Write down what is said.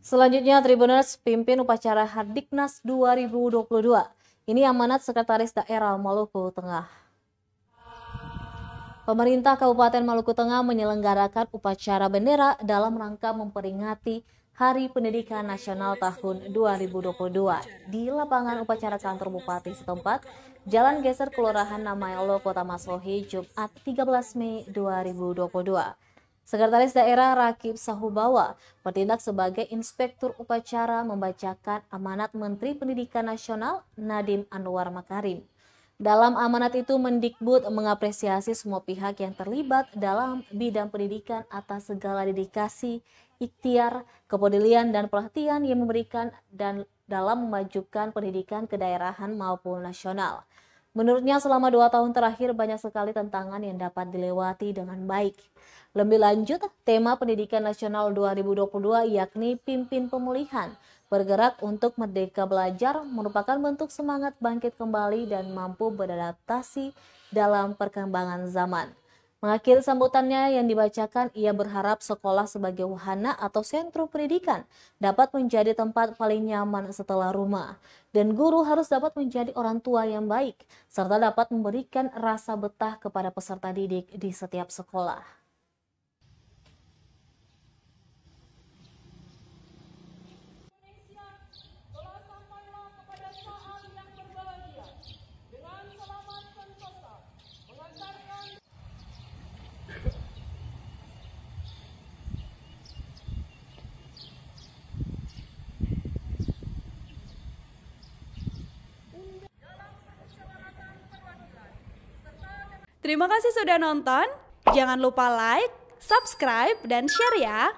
Selanjutnya, Tribuners pimpin upacara Hardiknas 2022. Ini amanat Sekretaris Daerah Maluku Tengah. Pemerintah Kabupaten Maluku Tengah menyelenggarakan upacara bendera dalam rangka memperingati Hari Pendidikan Nasional tahun 2022 di lapangan upacara kantor Bupati setempat, Jalan Geser Kelurahan Namaelo, Kota Masohi, Jumat 13 Mei 2022. Sekretaris Daerah Rakib Sahubawa bertindak sebagai inspektur upacara membacakan amanat Menteri Pendidikan Nasional Nadiem Anwar Makarim. Dalam amanat itu, Mendikbud mengapresiasi semua pihak yang terlibat dalam bidang pendidikan atas segala dedikasi, ikhtiar, kepedulian, dan perhatian yang memberikan dan dalam memajukan pendidikan kedaerahan maupun nasional. Menurutnya, selama 2 tahun terakhir banyak sekali tantangan yang dapat dilewati dengan baik. Lebih lanjut, tema Pendidikan Nasional 2022 yakni Pimpin Pemulihan, bergerak untuk merdeka belajar merupakan bentuk semangat bangkit kembali dan mampu beradaptasi dalam perkembangan zaman. Mengakhiri sambutannya yang dibacakan, ia berharap sekolah sebagai wahana atau sentrum pendidikan dapat menjadi tempat paling nyaman setelah rumah. Dan guru harus dapat menjadi orang tua yang baik, serta dapat memberikan rasa betah kepada peserta didik di setiap sekolah. Terima kasih sudah nonton. Jangan lupa like, subscribe, dan share ya.